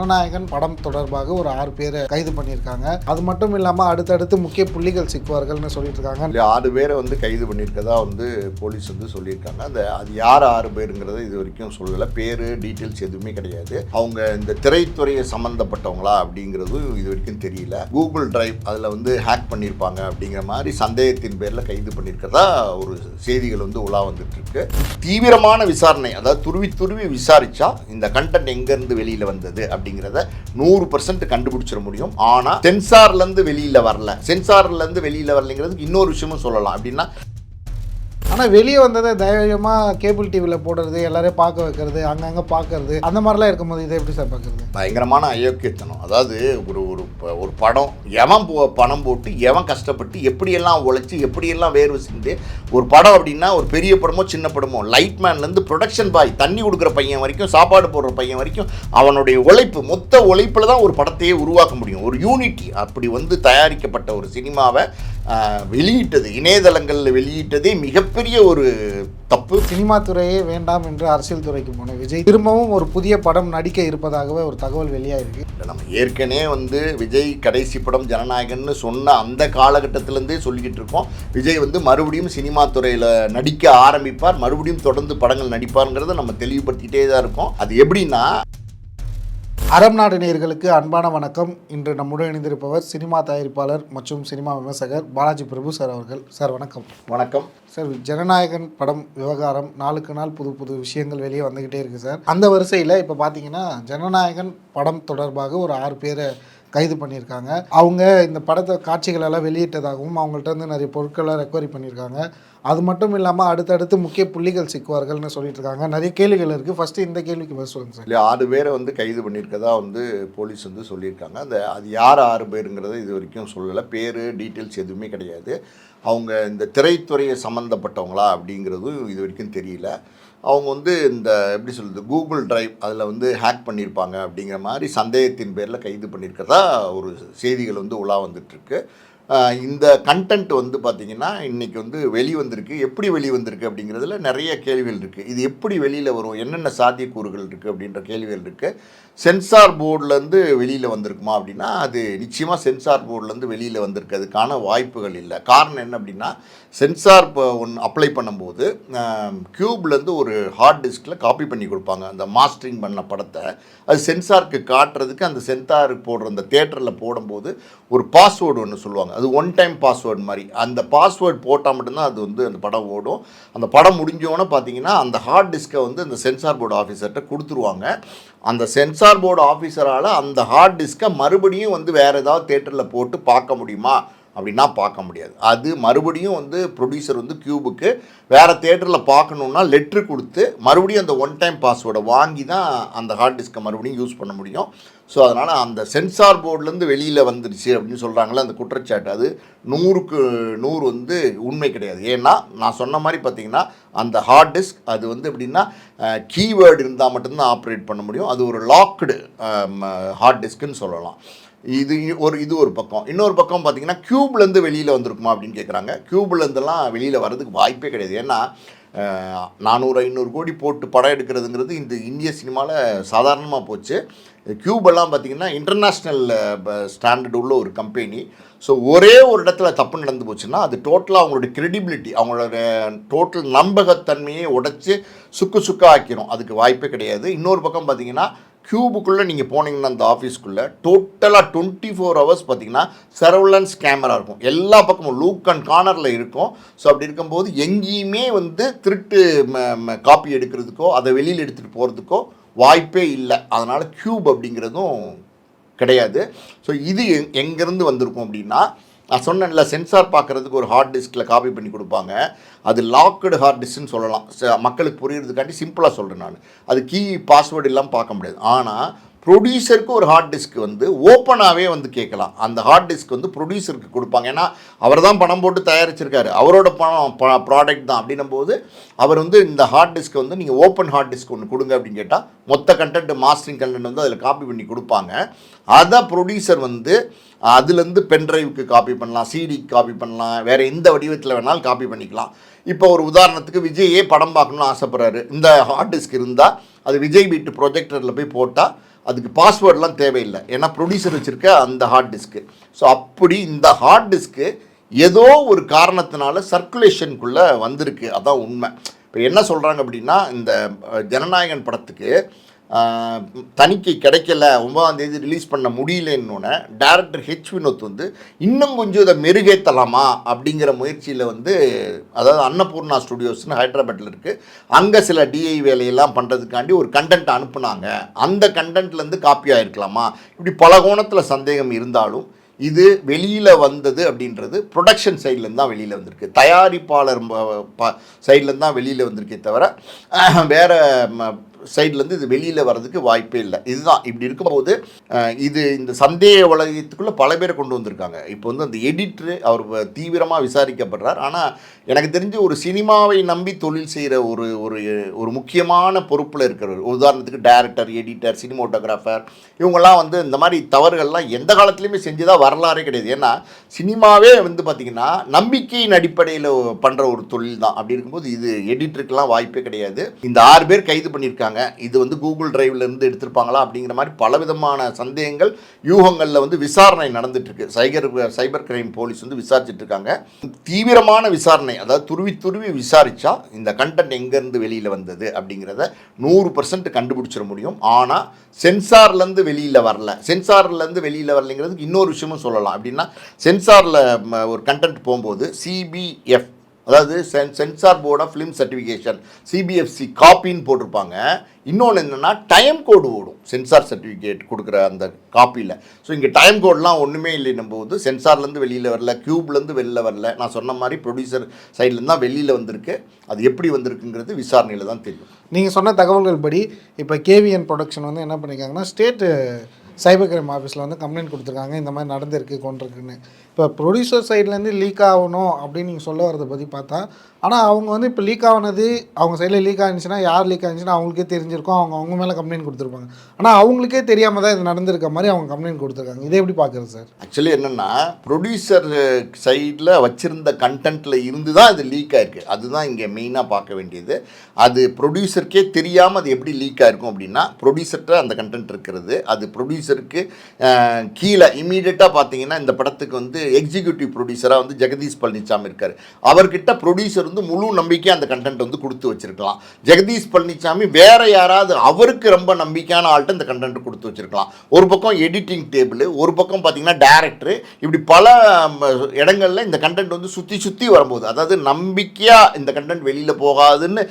ஜனநாயகன் படம் தொடர்பாக ஒரு 6 பேரை கைது பண்ணியிருக்காங்க. அது மட்டும் இல்லாமல் அடுத்தடுத்து முக்கிய புள்ளிகள் சிக்குவார்கள்னு சொல்லிட்டு இருக்காங்க. 6 பேரை கைது பண்ணியிருக்கதா போலீஸ் சொல்லியிருக்காங்க. அது யார் 6 பேருங்கிறத இது வரைக்கும் சொல்லலை. பேர் டீட்டெயில்ஸ் எதுவுமே கிடையாது. அவங்க இந்த திரைத்துறையை சம்மந்தப்பட்டவங்களா அப்படிங்கிறதும் இது வரைக்கும் தெரியல. கூகுள் டிரைவ் அதில் ஹேக் பண்ணியிருப்பாங்க அப்படிங்கிற மாதிரி சந்தேகத்தின் பேரில் கைது பண்ணியிருக்கிறதா ஒரு செய்திகள் உலா வந்துட்டு இருக்கு. தீவிரமான விசாரணை, அதாவது துருவி விசாரிச்சா இந்த கண்டென்ட் எங்கேருந்து வெளியில் வந்தது அப்படிங்கிறத 100% கண்டுபிடிச்சிட முடியும். ஆனால் சென்சார்லேருந்து வெளியில் வரலைங்கிறதுக்கு இன்னொரு விஷயமும் சொல்லலாம். அப்படின்னா ஆனால் வெளியே வந்ததை தைரியமாக கேபிள் டிவியில் போடுறது, எல்லாரையும் பார்க்க வைக்கிறது, அங்கங்கே பார்க்கறது, அந்த மாதிரிலாம் இருக்கும்போது இதை எப்படி சார் பார்க்குறது? பயங்கரமான அயோக்கியத்தனம். அதாவது ஒரு படம் எவன் பணம் போட்டு எவன் கஷ்டப்பட்டு எப்படியெல்லாம் உழைச்சி எப்படியெல்லாம் வேர்வை செஞ்சு ஒரு படம் அப்படின்னா ஒரு பெரிய படமோ சின்ன படமோ லைட்மேன்லேருந்து ப்ரொடக்ஷன் பாய், தண்ணி கொடுக்குற பையன் வரைக்கும், சாப்பாடு போடுற பையன் வரைக்கும் அவனுடைய உழைப்பு, மொத்த உழைப்பில் தான் ஒரு படத்தையே உருவாக்க முடியும். ஒரு யூனிட்டி அப்படி தயாரிக்கப்பட்ட ஒரு சினிமாவை வெளியிட்டது, இணையதளங்களில் வெளியிட்டதே மிகப்பெரிய ஒரு தப்பு. சினிமா துறையே வேண்டாம் என்று அரசியல் துறைக்கு போன விஜய் திரும்பவும் ஒரு புதிய படம் நடிக்க இருப்பதாகவே ஒரு தகவல் வெளியாயிருக்கு. நம்ம ஏற்கனவே விஜய் கடைசி படம் ஜனநாயகன்னு சொன்ன அந்த காலகட்டத்திலேருந்தே சொல்லிக்கிட்டு இருக்கோம். விஜய் மறுபடியும் சினிமா துறையில் நடிக்க ஆரம்பிப்பார், மறுபடியும் தொடர்ந்து படங்கள் நடிப்பாருங்கிறத நம்ம தெளிவுபடுத்திக்கிட்டே தான் இருக்கோம். அது எப்படின்னா, அறம் நாடு நேயர்களுக்கு அன்பான வணக்கம். இன்று நம்முடன் இணைந்திருப்பவர் சினிமா தயாரிப்பாளர் மற்றும் சினிமா விமர்சகர் பாலாஜி பிரபு சார் அவர்கள். சார் வணக்கம். வணக்கம் சார். ஜனநாயகன் படம் விவகாரம் நாளுக்கு நாள் புது விஷயங்கள் வெளியே வந்துக்கிட்டே இருக்குது சார். அந்த வரிசையில் இப்போ பார்த்தீங்கன்னா ஜனநாயகன் படம் தொடர்பாக ஒரு 6 பேரை கைது பண்ணியிருக்காங்க. அவங்க இந்த படத்தை காட்சிகளெல்லாம் வெளியிட்டதாகவும் அவங்கள்ட்ட நிறைய பொருட்களை ரெக்கவரி பண்ணியிருக்காங்க. அது மட்டும் இல்லாமல் அடுத்தடுத்து முக்கிய புள்ளிகள் சிக்குவார்கள்னு சொல்லிட்டு இருக்காங்க. நிறைய கேள்விகள் இருக்குது. ஃபஸ்ட்டு இந்த கேள்விக்கு பதில் சொல்லுங்கள் சார். 6 பேரை கைது பண்ணியிருக்கதா போலீஸ் சொல்லியிருக்காங்க. அது யார் 6 பேருங்கிறத இது வரைக்கும் சொல்லலை. பேர் டீட்டெயில்ஸ் எதுவுமே கிடையாது. அவங்க இந்த திரைத்துறையை சம்மந்தப்பட்டவங்களா அப்படிங்கிறதும் இது வரைக்கும் தெரியல. அவங்க இந்த எப்படி சொல்கிறது, கூகுள் டிரைவ் அதில் ஹேக் பண்ணியிருப்பாங்க அப்படிங்கிற மாதிரி சந்தேகத்தின் பேரில் கைது பண்ணியிருக்கிறதா ஒரு செய்திகள் உலா வந்துட்டுருக்கு. இந்த கண்டென்ட் பார்த்திங்கன்னா இன்றைக்கி வெளிவந்திருக்கு. எப்படி வெளிவந்திருக்கு அப்படிங்கிறதுல நிறைய கேள்விகள் இருக்குது. இது எப்படி வெளியில் வரும், என்னென்ன சாத்தியக்கூறுகள் இருக்குது அப்படின்ற கேள்விகள் இருக்குது. சென்சார் போர்ட்லேருந்து வெளியில் வந்திருக்குமா அப்படின்னா அது நிச்சயமாக சென்சார் போர்ட்லேருந்து வெளியில் வந்திருக்கிறதுக்கான வாய்ப்புகள் இல்லை. காரணம் என்ன அப்படின்னா, சென்சார் இப்போ அப்ளை பண்ணும்போது க்யூப்லேருந்து ஒரு ஹார்ட் டிஸ்கில் காப்பி பண்ணி கொடுப்பாங்க அந்த மாஸ்டரிங் பண்ண படத்தை. அது சென்சாருக்கு காட்டுறதுக்கு அந்த சென்சாருக்கு போடுற அந்த தேட்டரில் போடும்போது ஒரு பாஸ்வேர்டு ஒன்று சொல்லுவாங்க. அது 1 டைம் பாஸ்வேர்டு மாதிரி. அந்த பாஸ்வேர்டு போட்டால் மட்டும்தான் அது அந்த படம் ஓடும். அந்த படம் முடிஞ்சோன்னே பார்த்தீங்கன்னா அந்த ஹார்ட் டிஸ்கை அந்த சென்சார் போர்டு ஆஃபீஸர்கிட்ட கொடுத்துருவாங்க. அந்த சென்சார் போர்டு ஆஃபீஸரால் அந்த ஹார்ட் டிஸ்கை மறுபடியும் வேறு ஏதாவது தேட்டரில் போட்டு பார்க்க முடியுமா அப்படின்னா பார்க்க முடியாது. அது மறுபடியும் ப்ரொடியூசர் க்யூபுக்கு வேறு தேட்டரில் பார்க்கணுன்னா லெட்ரு கொடுத்து மறுபடியும் அந்த 1 டைம் பாஸ்வேர்டை வாங்கி தான் அந்த ஹார்ட் டிஸ்கை மறுபடியும் யூஸ் பண்ண முடியும். ஸோ அதனால் அந்த சென்சார் போர்ட்லேருந்து வெளியில் வந்துருச்சு அப்படின்னு சொல்கிறாங்களே அந்த குற்றச்சாட்டு, அது 100க்கு 100 உண்மை கிடையாது. ஏன்னா நான் சொன்ன மாதிரி பார்த்திங்கன்னா அந்த ஹார்ட் டிஸ்க் அது எப்படின்னா கீவேர்டு இருந்தால் மட்டும்தான் ஆப்ரேட் பண்ண முடியும். அது ஒரு லாக்டு ஹார்ட் டிஸ்க்குன்னு சொல்லலாம். இது ஒரு பக்கம். இன்னொரு பக்கம் பார்த்திங்கன்னா க்யூப்லேருந்து வெளியில் வந்திருக்குமா அப்படின்னு கேட்குறாங்க. க்யூப்லேருந்துலாம் வெளியில் வர்றதுக்கு வாய்ப்பே கிடையாது. ஏன்னா 400-500 கோடி போட்டு படம் எடுக்கிறதுங்கிறது இந்த இந்திய சினிமாவில் சாதாரணமாக போச்சு. க்யூபெல்லாம் பார்த்திங்கன்னா இன்டர்நேஷ்னல் ஸ்டாண்டர்டு உள்ள ஒரு கம்பெனி. ஸோ ஒரே ஒரு இடத்துல தப்பு நடந்து போச்சுன்னா அது டோட்டலாக அவங்களோட க்ரெடிபிலிட்டி, அவங்களோட டோட்டல் நம்பகத்தன்மையை உடைச்சி சுக்கு ஆக்கிரும். அதுக்கு வாய்ப்பே கிடையாது. இன்னொரு பக்கம் பார்த்திங்கன்னா க்யூபுக்குள்ளே நீங்கள் போனீங்கன்னா அந்த ஆஃபீஸ்க்குள்ளே டோட்டலாக 24 hours பார்த்திங்கன்னா சர்வலன்ஸ் கேமரா இருக்கும். எல்லா பக்கமும் லூக் அண்ட் கார்னரில் இருக்கும். ஸோ அப்படி இருக்கும்போது எங்கேயுமே திருட்டு காப்பி எடுக்கிறதுக்கோ அதை வெளியில் எடுத்துகிட்டு போகிறதுக்கோ வாய்ப்பே இல்லை. அதனால் க்யூப் அப்படிங்கிறதும் கிடையாது. ஸோ இது எங்கேருந்து வந்திருக்கும் அப்படின்னா, நான் சொன்னேன்ல சென்சார் பார்க்குறதுக்கு ஒரு ஹார்ட் டிஸ்கில் காப்பி பண்ணி கொடுப்பாங்க. அது லாக்டு ஹார்ட் டிஸ்க்னு சொல்லலாம். மக்களுக்கு புரியுறதுக்காண்டி சிம்பிளாக சொல்கிறேன் நான். அது கீ பாஸ்வேர்டு இல்லாமல் பார்க்க முடியாது. ஆனால் ப்ரொடியூசருக்கு ஒரு ஹார்ட் டிஸ்க் ஓப்பனாகவே கேட்கலாம். அந்த ஹார்ட் டிஸ்க் ப்ரொடியூசருக்கு கொடுப்பாங்க. ஏன்னா அவர் தான் பணம் போட்டு தயாரிச்சிருக்காரு, அவரோட ப்ராடக்ட் தான். அப்படின்னும் போது அவர் இந்த ஹார்ட் டிஸ்க் நீங்கள் ஓப்பன் ஹார்ட் டிஸ்க் ஒன்று கொடுங்க அப்படின்னு கேட்டால் மொத்த கண்டென்ட் மாஸ்டரிங் கண்டென்ட் அதில் காப்பி பண்ணி கொடுப்பாங்க. அதை ப்ரொடியூசர் அதுலேருந்து பென்ட்ரைவுக்கு காப்பி பண்ணலாம், சிடிக்கு காப்பி பண்ணலாம், வேறு எந்த வடிவத்தில் வேணாலும் காப்பி பண்ணிக்கலாம். இப்போ ஒரு உதாரணத்துக்கு விஜயே படம் பார்க்கணும்னு ஆசைப்படுறாரு, இந்த ஹார்ட் டிஸ்க் இருந்தால் அது விஜய் வீட்டு ப்ரொஜெக்டரில் போய் போட்டால் அதுக்கு பாஸ்வேர்ட்லாம் தேவையில்லை, ஏன்னா ப்ரொடியூசர் வச்சுருக்க அந்த ஹார்ட் டிஸ்க்கு. ஸோ அப்படி இந்த ஹார்ட் டிஸ்க்கு ஏதோ ஒரு காரணத்தினால சர்க்குலேஷனுக்குள்ளே வந்திருக்கு, அதான் உண்மை. இப்போ என்ன சொல்கிறாங்க அப்படின்னா, இந்த ஜனநாயகன் படத்துக்கு தணிக்கை கிடைக்கல, 9ஆம் தேதி ரிலீஸ் பண்ண முடியலன்னொன்னே டைரக்டர் ஹெச் வினோத் வந்து இன்னும் கொஞ்சம் இதை மெருகேற்றலாமா அப்படிங்கிற முயற்சியில் வந்து, அதாவது அன்னபூர்ணா ஸ்டுடியோஸ்னு ஹைதராபாத்தில் இருக்குது, அங்கே சில டிஐ வேலையெல்லாம் பண்ணுறதுக்காண்டி ஒரு கண்டென்ட் அனுப்புனாங்க, அந்த கண்டென்ட்லேருந்து காப்பி ஆகிருக்கலாமா, இப்படி பல கோணத்தில் சந்தேகம் இருந்தாலும் இது வெளியில் வந்தது அப்படின்றது ப்ரொடக்ஷன் சைட்லேருந்து தான் வெளியில் வந்திருக்கு, தயாரிப்பாளர் சைட்லேருந்து தான் வெளியில் வந்திருக்கே தவிர வேறு சைட்லேருந்து இது வெளியில் வர்றதுக்கு வாய்ப்பே இல்லை. இதுதான் இப்படி இருக்கும்போது இது இந்த சந்தேக வலயத்துக்குள்ளே பல பேரை கொண்டு வந்திருக்காங்க. இப்போ வந்து அந்த எடிட்ரு அவர் தீவிரமாக விசாரிக்கப்படுறார். ஆனால் எனக்கு தெரிஞ்சு ஒரு சினிமாவை நம்பி தொழில் செய்கிற ஒரு ஒரு ஒரு முக்கியமான பொறுப்பில் இருக்கிறவர், உதாரணத்துக்கு டைரக்டர், எடிட்டர், சினிமோட்டோகிராஃபர், இவங்கெல்லாம் வந்து இந்த மாதிரி தவறுகள்லாம் எந்த காலத்துலேயுமே செஞ்சதாக வரலாறே கிடையாது. ஏன்னா சினிமாவே வந்து பார்த்திங்கன்னா நம்பிக்கையின் அடிப்படையில் பண்ணுற ஒரு தொழில் தான். அப்படி இருக்கும்போது இது எடிட்டருக்கெல்லாம் வாய்ப்பே கிடையாது. இந்த 6 பேர் கைது பண்ணியிருக்காங்க, இது வந்து கூகுள் டிரைவ்லேருந்து எடுத்திருப்பாங்களா அப்படிங்கிற மாதிரி பலவிதமான சந்தேகங்கள், யூகங்களில் வந்து விசாரணை நடந்துட்டு இருக்கு. சைபர் கிரைம் போலீஸ் வந்து விசாரிச்சுட்டு இருக்காங்க. தீவிரமான விசாரணை, அதாவது துருவி விசாரிச்சா இந்த கண்டென்ட் எங்கேருந்து வெளியில் வந்தது அப்படிங்கிறத 100% கண்டுபிடிச்சிட முடியும். ஆனால் சென்சார்லேருந்து வெளியில் வரல, சென்சார்லேருந்து வெளியில் வரலைங்கிறதுக்கு இன்னொரு விஷயமும் சொல்லலாம். அப்படின்னா சென்சாரில் ஒரு கண்டென்ட் போகும்போது சிபிஎஃப், அதாவது censor board of film certification, CBFC காப்பின்னு போட்டிருப்பாங்க. இன்னொன்று என்னென்னா டைம் கோடு ஓடும் சென்சார் சர்டிஃபிகேட் கொடுக்குற அந்த காப்பியில். ஸோ இங்கே டைம் கோட்லாம் ஒன்றுமே இல்லைன்னும் போது சென்சார்லேருந்து வெளியில் வரல, க்யூப்லேருந்து வெளியில் வரல, நான் சொன்ன மாதிரி ப்ரொடியூசர் சைட்லேருந்து தான் வெளியில் வந்திருக்கு. அது எப்படி வந்திருக்குங்கிறது விசாரணையில் தான் தெரியும். நீங்கள் சொன்ன தகவல்கள் படி இப்போ கேவிஎன் ப்ரொடக்ஷன் வந்து என்ன பண்ணியிருக்காங்கன்னா, ஸ்டேட்டு சைபர் கிரைம் ஆஃபீஸில் வந்து கம்ப்ளைண்ட் கொடுத்துருக்காங்க, இந்த மாதிரி நடந்திருக்கு கொண்டிருக்குன்னு. இப்போ ப்ரொடியூசர் சைட்லேருந்து லீக் ஆகணும் அப்படின்னு நீங்கள் சொல்ல வரதை பற்றி பார்த்தா, ஆனால் அவங்க வந்து இப்போ லீக் ஆகுனது அவங்க சைடில் லீக் ஆகிடுச்சுன்னா, யார் லீக் ஆகிடுச்சுன்னா அவங்களுக்கே தெரிஞ்சிருக்கும், அவங்க மேலே கம்ப்ளைண்ட் கொடுத்துருப்பாங்க. ஆனால் அவங்களுக்கே தெரியாமல் தான் இது நடந்திருக்க மாதிரி அவங்க கம்ப்ளைண்ட் கொடுத்துருக்காங்க. இதை எப்படி பார்க்குறது சார்? ஆக்சுவலி என்னென்னா, ப்ரொடியூசர் சைடில் வச்சுருந்த கண்டென்ட்டில் இருந்து தான் இது லீக் ஆகிருக்கு. அதுதான் இங்கே மெயினாக பார்க்க வேண்டியது. அது ப்ரொடியூசருக்கே தெரியாமல் அது எப்படி லீக் ஆகிருக்கும் அப்படின்னா, ப்ரொடியூசர்கிட்ட அந்த கண்டென்ட் இருக்கிறது, அது ப்ரொடியூசருக்கு கீழே இமீடியட்டாக பார்த்தீங்கன்னா, இந்த படத்துக்கு வந்து எக்ஸிக்யூட்டிவ் ப்ரொடியூசராக வந்து ஜெகதீஷ் பழனிசாமி இருக்கார். அவர்கிட்ட ப்ரொடியூசர் வந்து முழு நம்பிக்கை அந்த கண்டென்ட் வந்து கொடுத்து வச்சிருக்கலாம். ஜெகதீஷ் பழனிசாமி வேற யாராவது அவருக்கு ரொம்ப நம்பிக்கையான ஆள்கிட்ட இந்த கண்டென்ட் கொடுத்து வச்சிருக்கலாம். ஒரு பக்கம் எடிட்டிங் டேபிள், ஒரு பக்கம் பார்த்தீங்கன்னா டேரக்டர், இப்படி பல இடங்களில் இந்த கண்டென்ட் வந்து சுற்றி வரும்போது, அதாவது நம்பிக்கையாக இந்த கண்டென்ட் வெளியில் போகாதுன்னு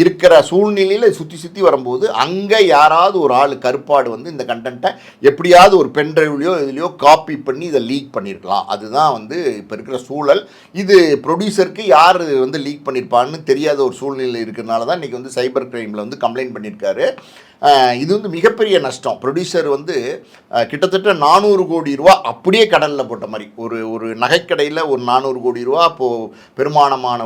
இருக்கிற சூழ்நிலையில் சுற்றி வரும்போது, அங்கே யாராவது ஒரு ஆள் கருப்பாடு வந்து இந்த கண்டென்ட்டை எப்படியாவது ஒரு பென்ட்ரைவ்லையோ இதுலையோ காப்பி பண்ணி இதை லீக் பண்ணியிருக்கலாம். அதுதான் வந்து இப்போ இருக்கிற சூழல். இது ப்ரொடியூசருக்கு யார் வந்து லீக் பண்ணியிருப்பான்னு தெரியாத ஒரு சூழ்நிலை இருக்கிறதுனால தான் இன்றைக்கி வந்து சைபர் கிரைமில் வந்து கம்ப்ளைண்ட் பண்ணியிருக்காரு. இது வந்து மிகப்பெரிய நஷ்டம். ப்ரொடியூசர் வந்து கிட்டத்தட்ட 400 கோடி ரூபா அப்படியே கடலில் போட்ட மாதிரி, ஒரு நகைக்கடையில் ஒரு 400 கோடி ரூபா இப்போது பெருமானமான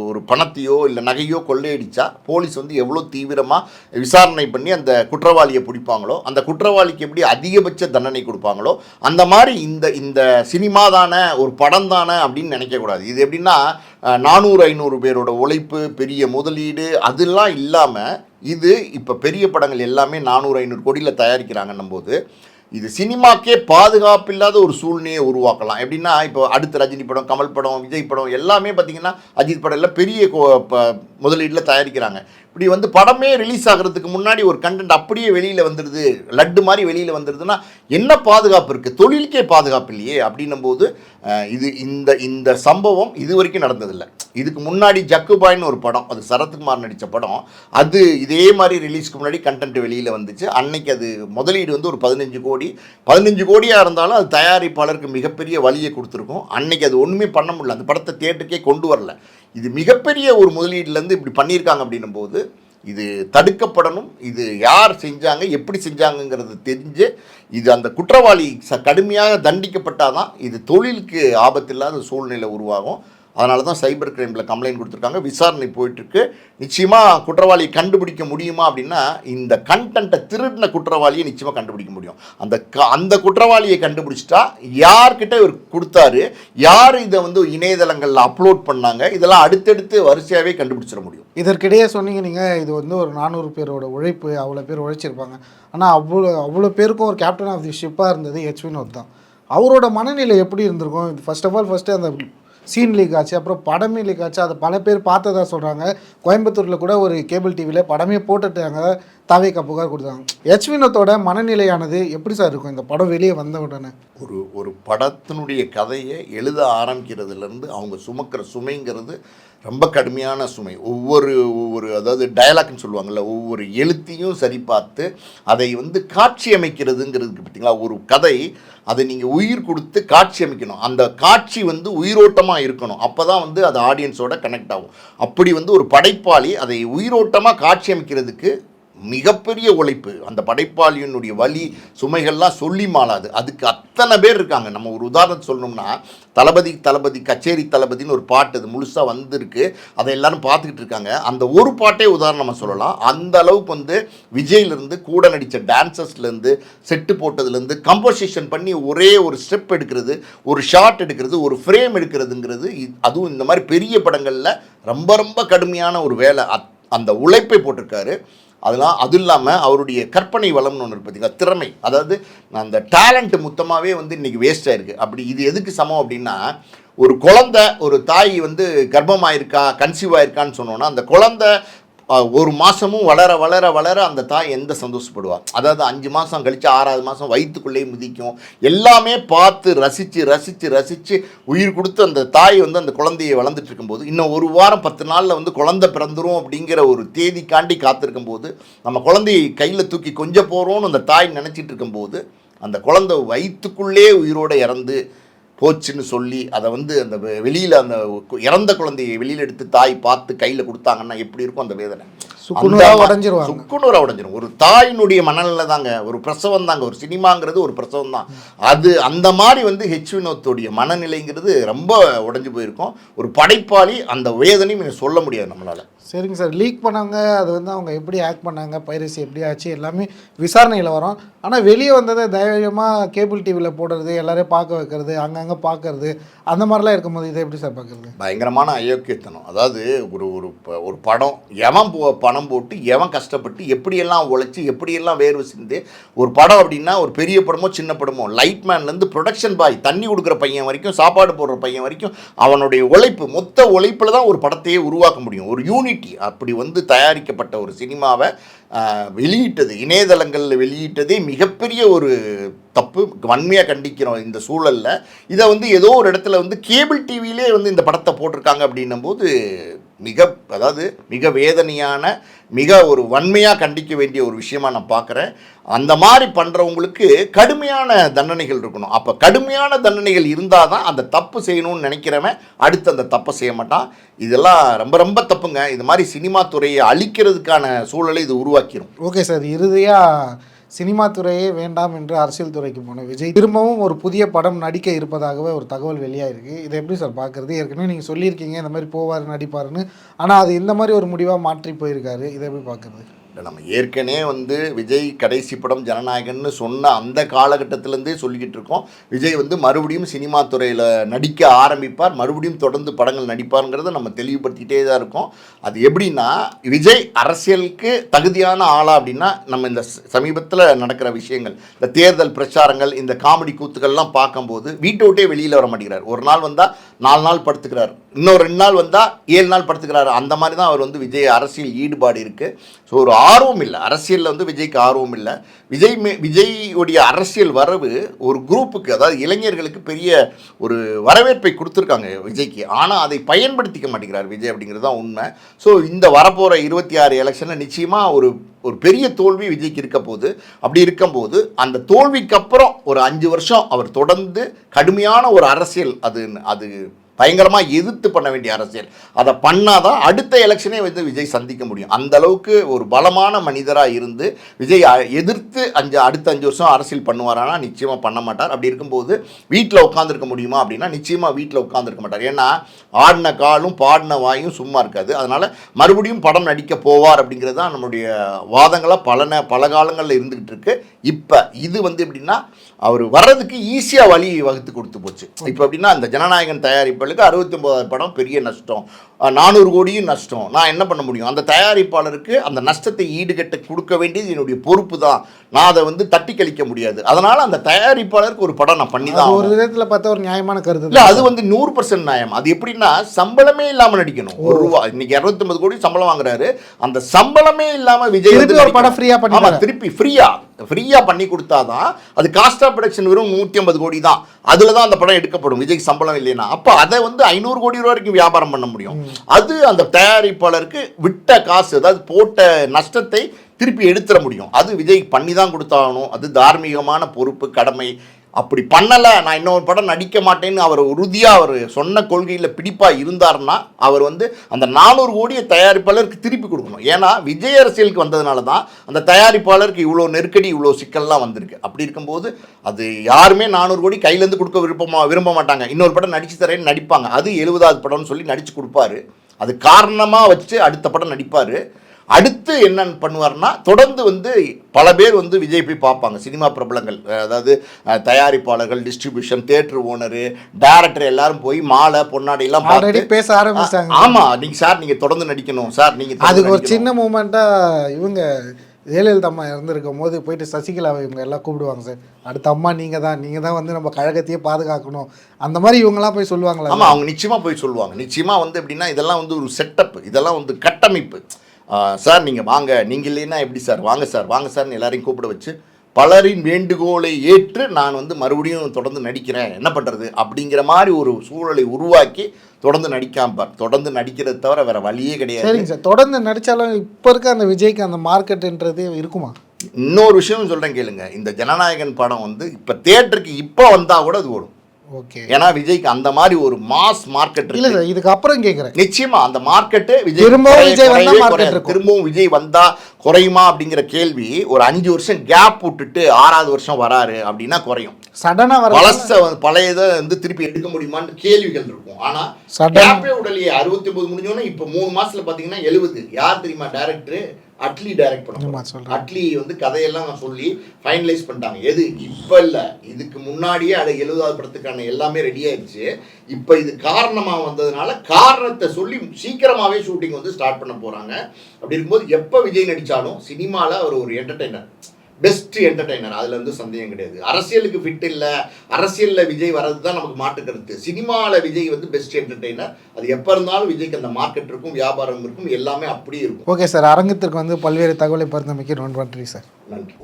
ஒரு பணத்தையோ இல்லை நகையோ கொள்ளையடித்தா போலீஸ் வந்து எவ்வளோ தீவிரமாக விசாரணை பண்ணி அந்த குற்றவாளியை பிடிப்பாங்களோ, அந்த குற்றவாளிக்கு எப்படி அதிகபட்ச தண்டனை கொடுப்பாங்களோ, அந்த மாதிரி இந்த சினிமா தானே, ஒரு படம் தானே அப்படின்னு நினைக்கக்கூடாது. இது எப்படின்னா 400-500 பேரோட உழைப்பு, பெரிய முதலீடு அதெல்லாம் இல்லாமல், இது இப்போ பெரிய படங்கள் எல்லாமே 400-500 கோடியில் தயாரிக்கிறாங்கன்னும் போது இது சினிமாக்கே பாதுகாப்பு இல்லாத ஒரு சூழ்நிலையை உருவாக்கலாம். எப்படின்னா, இப்போ அடுத்த ரஜினி படம், கமல் படம், விஜய் படம் எல்லாமே பார்த்திங்கன்னா, அஜித் படம் எல்லாம் பெரிய முதலீட்டில் தயாரிக்கிறாங்க. இப்படி வந்து படமே ரிலீஸ் ஆகிறதுக்கு முன்னாடி ஒரு கண்டென்ட் அப்படியே வெளியில் வந்துடுது, லட்டு மாதிரி வெளியில் வந்துடுதுன்னா என்ன பாதுகாப்பு இருக்குது? தொழிலுக்கே பாதுகாப்பு இல்லையே. அப்படின்னும் போது இது இந்த சம்பவம் இது வரைக்கும் நடந்ததில்லை. இதுக்கு முன்னாடி ஜக்குபாய்னு ஒரு படம், அது சரத்குமார் நடித்த படம், அது இதே மாதிரி ரிலீஸ்க்கு முன்னாடி கண்டென்ட் வெளியில் வந்துச்சு. அன்னைக்கு அது முதலீடு வந்து ஒரு 15 கோடியாக இருந்தாலும் அது தயாரிப்பாளருக்கு மிகப்பெரிய வழியை கொடுத்துருக்கும். அன்னைக்கு அது ஒன்றுமே பண்ண முடியல, அந்த படத்தை தியேட்டருக்கே கொண்டு வரல. இது மிகப்பெரிய ஒரு முதலீடுலேருந்து இப்படி பண்ணியிருக்காங்க. அப்படின்னும் போது இது தடுக்கப்படணும். இது யார் செஞ்சாங்க, எப்படி செஞ்சாங்கங்கிறது தெரிஞ்சு இது அந்த குற்றவாளி கடுமையாக தண்டிக்கப்பட்டால் தான் இது தொழிலுக்கு ஆபத்தில்லாத சூழ்நிலை உருவாகும். அதனால தான் சைபர் கிரைமில் கம்ப்ளைண்ட் கொடுத்துருக்காங்க, விசாரணை போயிட்டுருக்கு. நிச்சயமாக குற்றவாளியை கண்டுபிடிக்க முடியுமா அப்படின்னா, இந்த கண்டென்ட்டை திருடின குற்றவாளியை நிச்சயமாக கண்டுபிடிக்க முடியும். அந்த குற்றவாளியை கண்டுபிடிச்சிட்டா யார்கிட்ட இவர் கொடுத்தாரு, யார் இதை வந்து இணையதளங்களில் அப்லோட் பண்ணாங்க, இதெல்லாம் அடுத்தடுத்து வரிசையாகவே கண்டுபிடிச்சிட முடியும். இதற்கிடையே சொன்னீங்க நீங்கள், இது வந்து ஒரு 400 பேரோட உழைப்பு, அவ்வளோ பேர் உழைச்சிருப்பாங்க. ஆனால் அவ்வளோ பேருக்கும் ஒரு கேப்டன் ஆஃப் தி ஷிப்பாக இருந்தது ஹெச் வினோத் தான். அவரோட மனநிலை எப்படி இருந்திருக்கும்? ஃபர்ஸ்ட்டு அந்த சீன் லீக் ஆச்சு, அப்புறம் படமே லீக் ஆச்சு. அதை பல பேர் பார்த்ததா சொல்கிறாங்க. கோயம்புத்தூரில் கூட ஒரு கேபிள் டிவியில் படமே போட்டுட்டாங்க, தாவேக்கா புகார் கொடுத்தாங்க. ஹெச் வினோத்தோட மனநிலையானது எப்படி சார் இருக்கும் இந்த படம் வெளியே வந்த உடனே? ஒரு படத்தினுடைய கதையை எழுத ஆரம்பிக்கிறதுலேருந்து அவங்க சுமக்கிற சுமைங்கிறது ரொம்ப கடுமையான சுமை. ஒவ்வொரு அதாவது டயலாக்னு சொல்லுவாங்கள்ல, ஒவ்வொரு எழுத்தையும் சரி பார்த்து அதை வந்து காட்சி அமைக்கிறதுங்கிறதுக்கு பார்த்தீங்களா, ஒரு கதை அதை நீங்கள் உயிர் கொடுத்து காட்சி அமைக்கணும். அந்த காட்சி வந்து உயிரோட்டமாக இருக்கணும். அப்போ தான் வந்து அது ஆடியன்ஸோட கனெக்ட் ஆகும். அப்படி வந்து ஒரு படைப்பாளி அதை உயிரோட்டமாக காட்சி அமைக்கிறதுக்கு மிகப்பெரிய உழைப்பு. அந்த படைப்பாளியினுடைய வலி சுமைகள்லாம் சொல்லி மாளாது. அதுக்கு அத்தனை பேர் இருக்காங்க. நம்ம ஒரு உதாரணத்தை சொல்லணும்னா, தளபதி கச்சேரி தளபதின்னு ஒரு பாட்டு அது முழுசாக வந்திருக்கு, அதை எல்லாரும் பார்த்துக்கிட்டு இருக்காங்க. அந்த ஒரு பாட்டே உதாரணமாக சொல்லலாம். அந்த அளவுக்கு வந்து விஜயிலிருந்து கூட நடித்த டான்சர்ஸ்லேருந்து செட்டு போட்டதுலேருந்து கம்போசிஷன் பண்ணி ஒரே ஒரு ஸ்டெப் எடுக்கிறது, ஒரு ஷாட் எடுக்கிறது, ஒரு ஃப்ரேம் எடுக்கிறதுங்கிறது, அதுவும் இந்த மாதிரி பெரிய படங்களில் ரொம்ப ரொம்ப கடுமையான ஒரு வேலை. அந்த உழைப்பை போட்டிருக்காரு. அது இல்லாமல் அவருடைய கற்பனை வளம்னு ஒன்று இருக்குது பார்த்தீங்களா, திறமை. அதாவது அந்த டேலண்ட் மொத்தமாகவே வந்து இன்றைக்கி வேஸ்ட் ஆகிருக்கு. அப்படி இது எதுக்கு சமம் அப்படின்னா, ஒரு குழந்தை, ஒரு தாய் வந்து கர்ப்பமாயிருக்கா, கன்சீவ் ஆயிருக்கான்னு சொன்னோன்னா, அந்த குழந்தை ஒரு மாதமும் வளர அந்த தாய் எந்த சந்தோஷப்படுவாள். அதாவது 5 மாதம் கழித்து 6வது மாதம் வயிற்றுக்குள்ளேயே மிதிக்கும். எல்லாமே பார்த்து ரசித்து உயிர் கொடுத்து அந்த தாய் வந்து அந்த குழந்தையை வளர்ந்துட்டு இருக்கும்போது, இன்னும் 1 வாரம் 10 நாளில் வந்து குழந்தை பிறந்துரும் அப்படிங்கிற ஒரு தேதிக்காண்டி காத்திருக்கும் போது, நம்ம குழந்தையை கையில் தூக்கி கொஞ்சம் போகிறோன்னு அந்த தாய் நினச்சிட்டு இருக்கும்போது, அந்த குழந்தை வயிற்றுக்குள்ளே உயிரோடு இறந்து போச்சுன்னு சொல்லி அதை வந்து அந்த வெளியில் அந்த இறந்த குழந்தையை வெளியில் எடுத்து தாய் பார்த்து கையில் கொடுத்தாங்கன்னா எப்படி இருக்கும் அந்த வேதனை? சுக்குநூறாக உடஞ்சிரும். ஒரு தாயினுடைய மனநிலை தாங்க ஒரு பிரசவம் தாங்க. ஒரு சினிமாங்கிறது ஒரு பிரசவம் தான். அது அந்த மாதிரி வந்து ஹெச் வினோத்துடைய மனநிலைங்கிறது ரொம்ப உடஞ்சி போயிருக்கும். ஒரு படைப்பாளி அந்த வேதனையும் சொல்ல முடியாது நம்மளால். சரிங்க சார், லீக் பண்ணாங்க, அது வந்து அவங்க எப்படி ஆக்ட் பண்ணாங்க, பைரசி எப்படி ஆச்சு, எல்லாமே விசாரணையில் வரும். ஆனால் வெளியே வந்ததை தைரியமாக கேபிள் டிவியில் போடுறது, எல்லாரையும் பார்க்க வைக்கிறது, அங்கங்கே பார்க்கறது, அந்த மாதிரிலாம் இருக்கும்போது இதை எப்படி சார் பார்க்குறது? பயங்கரமான அயோக்கியத்தனம். அதாவது ஒரு படம் எவன் பணம் போட்டு எவன் கஷ்டப்பட்டு எப்படியெல்லாம் உழைச்சி எப்படியெல்லாம் வேர்வை சிந்து ஒரு படம் அப்படின்னா, ஒரு பெரிய படமோ சின்ன படமோ, லைட்மேன்லேருந்து ப்ரொடக்ஷன் பாய், தண்ணி கொடுக்குற பையன் வரைக்கும், சாப்பாடு போடுற பையன் வரைக்கும், அவனுடைய உழைப்பு, மொத்த உழைப்பில் தான் ஒரு படத்தையே உருவாக்க முடியும். ஒரு யூனிட்டி. அப்படி வந்து தயாரிக்கப்பட்ட ஒரு சினிமாவை வெளியிட்டது, இணையதளங்களில் வெளியிட்டதே மிகப்பெரிய ஒரு தப்பு. வன்மையாக கண்டிக்கிறோம் இந்த சூழலில். இதை வந்து ஏதோ ஒரு இடத்துல வந்து கேபிள் டிவியிலே வந்து இந்த படத்தை போட்டிருக்காங்க அப்படின்னும் போது மிக வேதனையான, மிக ஒரு வன்மையாக கண்டிக்க வேண்டிய ஒரு விஷயமா நான் பார்க்குறேன். அந்த மாதிரி பண்ணுறவங்களுக்கு கடுமையான தண்டனைகள் இருக்கணும். அப்போ கடுமையான தண்டனைகள் இருந்தால் தான் அந்த தப்பு செய்யணும்னு நினைக்கிறவன் அடுத்து அந்த தப்பை செய்ய மாட்டான். இதெல்லாம் ரொம்ப ரொம்ப தப்புங்க. இது மாதிரி சினிமா துறையை அழிக்கிறதுக்கான சூழலை இது உருவாக்கிடும். ஓகே சார், இறுதியாக சினிமா துறையே வேண்டாம் என்று அரசியல் துறைக்கு போன விஜய் திரும்பவும் ஒரு புதிய படம் நடிக்க இருப்பதாகவே ஒரு தகவல் வெளியாயிருக்கு. இதை எப்படி சார் பார்க்குறது? ஏற்கனவே நீங்கள் சொல்லியிருக்கீங்க இந்த மாதிரி போவார் நடிப்பாருன்னு, ஆனால் அது இந்த மாதிரி ஒரு முடிவாக மாற்றி போயிருக்காரு. இதை எப்படி பார்க்குறது? நம்ம ஏற்கனவே வந்து விஜய் கடைசி படம் ஜனநாயகன்னு சொன்ன அந்த காலகட்டத்திலேருந்தே சொல்லிக்கிட்டு இருக்கோம். விஜய் வந்து மறுபடியும் சினிமா துறையில் நடிக்க ஆரம்பிப்பார், மறுபடியும் தொடர்ந்து படங்கள் நடிப்பாருங்கிறத நம்ம தெளிவுபடுத்திகிட்டே தான் இருக்கோம். அது எப்படின்னா, விஜய் அரசியலுக்கு தகுதியான ஆளா அப்படின்னா, நம்ம இந்த சமீபத்தில் நடக்கிற விஷயங்கள், இந்த தேர்தல் பிரச்சாரங்கள், இந்த காமெடி கூத்துக்கள்லாம் பார்க்கும்போது வீட்டை விட்டே வெளியில் வர மாட்டேங்கிறார். ஒரு நாள் வந்தால் 4 நாள் படுத்துக்கிறார், இன்னும் 2 நாள் வந்தால் 7 நாள் படுத்துக்கிறாரு. அந்த மாதிரி தான் அவர் வந்து விஜய் அரசியல் ஈடுபாடு இருக்குது. ஸோ ஒரு ஆர்வம் இல்லை அரசியலில் வந்து விஜய்க்கு ஆர்வம் இல்லை. விஜய்யுடைய அரசியல் வரவு ஒரு குரூப்புக்கு, அதாவது இளைஞர்களுக்கு பெரிய ஒரு வரவேற்பை கொடுத்துருக்காங்க விஜய்க்கு. ஆனால் அதை பயன்படுத்திக்க மாட்டேங்கிறார் விஜய் அப்படிங்கிறது தான் உண்மை. ஸோ இந்த வரப்போகிற 26 எலெக்ஷனில் நிச்சயமாக ஒரு பெரிய தோல்வி விஜய்க்கு இருக்க போகுது. அப்படி இருக்கும்போது அந்த தோல்விக்கு அப்புறம் ஒரு 5 வருஷம் அவர் தொடர்ந்து கடுமையான ஒரு அரசியல் அது பயங்கரமாக எதிர்த்து பண்ண வேண்டிய அரசியல். அதை பண்ணாதான் அடுத்த எலெக்ஷனே வந்து விஜய் சந்திக்க முடியும். அந்த அளவுக்கு ஒரு பலமான மனிதராக இருந்து விஜய் எதிர்த்து அடுத்த 5 வருஷம் அரசியல் பண்ணுவாரானா நிச்சயமாக பண்ண மாட்டார். அப்படி இருக்கும்போது வீட்டில் உட்காந்துருக்க முடியுமா அப்படின்னா நிச்சயமாக வீட்டில் உட்காந்துருக்க மாட்டார். ஏன்னா ஆடின காலும் பாடின வாயும் சும்மா இருக்காது. அதனால் மறுபடியும் படம் நடிக்க போவார் அப்படிங்கிறது தான் நம்மளுடைய வாதங்களாக பல காலங்களில் இருந்துக்கிட்டு இருக்கு. இப்போ இது வந்து எப்படின்னா அவர் வர்றதுக்கு ஈஸியாக வழி வகுத்து கொடுத்து போச்சு. இப்போ எப்படின்னா அந்த ஜனநாயகன் தயாரிப்பாளருக்கு 69வது படம் பெரிய நஷ்டம், 400 கோடியும் நஷ்டம். நான் என்ன பண்ண முடியும்? அந்த தயாரிப்பாளருக்கு அந்த நஷ்டத்தை ஈடுகட்ட கொடுக்க வேண்டியது என்னுடைய பொறுப்பு தான். நான் அதை வந்து தட்டி கழிக்க முடியாது. அதனால அந்த தயாரிப்பாளருக்கு ஒரு படம் நான் பண்ணி தான் ஒரு விதத்தில் பார்த்தா ஒரு நியாயமான கருத்து இல்லை. அது வந்து 100% நியாயம். அது எப்படின்னா சம்பளமே இல்லாமல் நடிக்கணும். ₹1 இன்னைக்கு 250 கோடி சம்பளம் வாங்குறாரு. அந்த சம்பளமே இல்லாமல் விஜய் ஒரு படம் ஃப்ரீயா பண்ணி திருப்பி ஃப்ரீயா பண்ணி கொடுத்தாதான் அது காஸ்ட் ஆஃப் ப்ரொடக்ஷன் வெறும் 150 கோடி தான். அதுல தான் அந்த படம் எடுக்கப்படும் விஜய் சம்பளம் இல்லைன்னா. அப்போ அதை வந்து 500 கோடி ரூபா வரைக்கும் வியாபாரம் பண்ண முடியும். அது அந்த தயாரிப்பாளருக்கு விட்ட காசு, அதாவது போட்ட நஷ்டத்தை திருப்பி எடுத்துட முடியும். அது விஜய் பண்ணி தான் கொடுத்தாகணும். அது தார்மீகமான பொறுப்பு, கடமை. அப்படி பண்ணலை, நான் இன்னொரு படம் நடிக்க மாட்டேன்னு அவர் உறுதியாக அவர் சொன்ன கொள்கையில் பிடிப்பாக இருந்தார்னா அவர் வந்து அந்த 400 கோடியை தயாரிப்பாளருக்கு திருப்பி கொடுக்கணும். ஏன்னா விஜய் அரசியலுக்கு வந்ததுனால தான் அந்த தயாரிப்பாளருக்கு இவ்வளோ நெருக்கடி, இவ்வளோ சிக்கல்லாம் வந்திருக்கு. அப்படி இருக்கும்போது அது யாருமே 400 கோடி கையிலேருந்து கொடுக்க விரும்ப மாட்டாங்க. இன்னொரு படம் நடிச்சு தரேன்னு நடிப்பாங்க. அது 70வது படம்னு சொல்லி நடிச்சு கொடுப்பாரு. அது காரணமாக வச்சு அடுத்த படம் நடிப்பார். அடுத்து என்ன பண்ணுவார்னா தொடர்ந்து வந்து பல பேர் வந்து விஜய் போய் பார்ப்பாங்க. சினிமா பிரபலங்கள், அதாவது தயாரிப்பாளர்கள், டிஸ்ட்ரிபியூஷன், தியேட்டர் ஓனரு, டைரக்டர் எல்லாரும் போய் மாலை பொன்னாடி எல்லாம் ஆல்ரெடி பேச ஆரம்பிச்சாங்க. ஆமா, நீங்க தொடர்ந்து நடிக்கணும் சார். நீங்க அதுக்கு ஒரு சின்ன மூமெண்டா இவங்க ஜெயலலிதா அம்மா இறந்துருக்கும் போது போயிட்டு சசிகலாவை இவங்க எல்லாம் கூப்பிடுவாங்க. சார் அடுத்த அம்மா நீங்கள் தான் வந்து நம்ம கழகத்தையே பாதுகாக்கணும், அந்த மாதிரி இவங்கெல்லாம் போய் சொல்லுவாங்களா? ஆமாம், அவங்க நிச்சயமாக போய் சொல்லுவாங்க. நிச்சயமாக வந்து எப்படின்னா இதெல்லாம் வந்து ஒரு செட்டப், இதெல்லாம் வந்து கட்டமைப்பு. சார் நீங்கள் வாங்க, நீங்கள் இல்லைன்னா எப்படி சார், வாங்க சார்னு எல்லாரையும் கூப்பிட வச்சு பலரின் வேண்டுகோளை ஏற்று நான் வந்து மறுபடியும் தொடர்ந்து நடிக்கிறேன், என்ன பண்ணுறது அப்படிங்கிற மாதிரி ஒரு சூழலை உருவாக்கி தொடர்ந்து தொடர்ந்து நடிக்கிறது தவிர வேற வழியே கிடையாது. சரிங்க சார், தொடர்ந்து நடித்தாலும் இப்போ இருக்க அந்த விஜய்க்கு அந்த மார்க்கெட்டுன்றது இருக்குமா? இன்னொரு விஷயம் சொல்கிறேன் கேளுங்க. இந்த ஜனநாயகன் படம் வந்து இப்போ தியேட்டருக்கு இப்போ வந்தால் கூட அது ஓடும். ஓகே, ஏன்னா விஜய்க்கு அந்த மாதிரி ஒரு மாஸ் மார்க்கெட் இல்லை சார், இதுக்கு அப்புறம் கேட்குறேன். நிச்சயமா அந்த மார்க்கெட்டு திரும்பவும் விஜய் வந்தா குறையுமா அப்படிங்கிற கேள்வி. ஒரு 5 வருஷம் கேப் விட்டுட்டு 6வது வருஷம் வராரு அப்படின்னா குறையும். சடனா பழையதை வந்து திருப்பி எடுக்க முடியுமான்னு கேள்விகள் இருக்கும். ஆனா கேப்பே உடலையே 69 முடிஞ்சோன்னா இப்போ 3 மாசத்துல பாத்தீங்கன்னா 70. யார் தெரியுமா டைரக்டர்? அட்லி டைரக்ட் பண்ணுவாங்க. அட்லி வந்து கதையெல்லாம் சொல்லி ஃபைனலைஸ் பண்ணிட்டாங்க. எது இப்போ இல்லை, இதுக்கு முன்னாடியே அது 70வது படத்துக்கான எல்லாமே ரெடி ஆயிடுச்சு. இப்போ இது காரணமாக வந்ததுனால காரணத்தை சொல்லி சீக்கிரமாகவே ஷூட்டிங் வந்து ஸ்டார்ட் பண்ண போகிறாங்க. அப்படி இருக்கும்போது எப்போ விஜய் நடித்தாலும் சினிமாவில் அவர் ஒரு என்டர்டெய்னர், பெஸ்ட் என்டர்டெய்னர், அதில் வந்து சந்தேகம் கிடையாது. அரசியலுக்கு ஃபிட் இல்லை, அரசியலில் விஜய் வர்றது தான் நமக்கு மாட்டு கருத்து. சினிமாவில் விஜய் வந்து பெஸ்ட் என்டர்டெய்னர். அது எப்போ இருந்தாலும் விஜய்க்கு அந்த மார்க்கெட் இருக்கும், வியாபாரம் இருக்கும், எல்லாமே அப்படியே இருக்கும். ஓகே சார், அரங்கத்திற்கு வந்து பல்வேறு தகவலை பரிந்தமைக்கு நன்றி சார். நன்றி.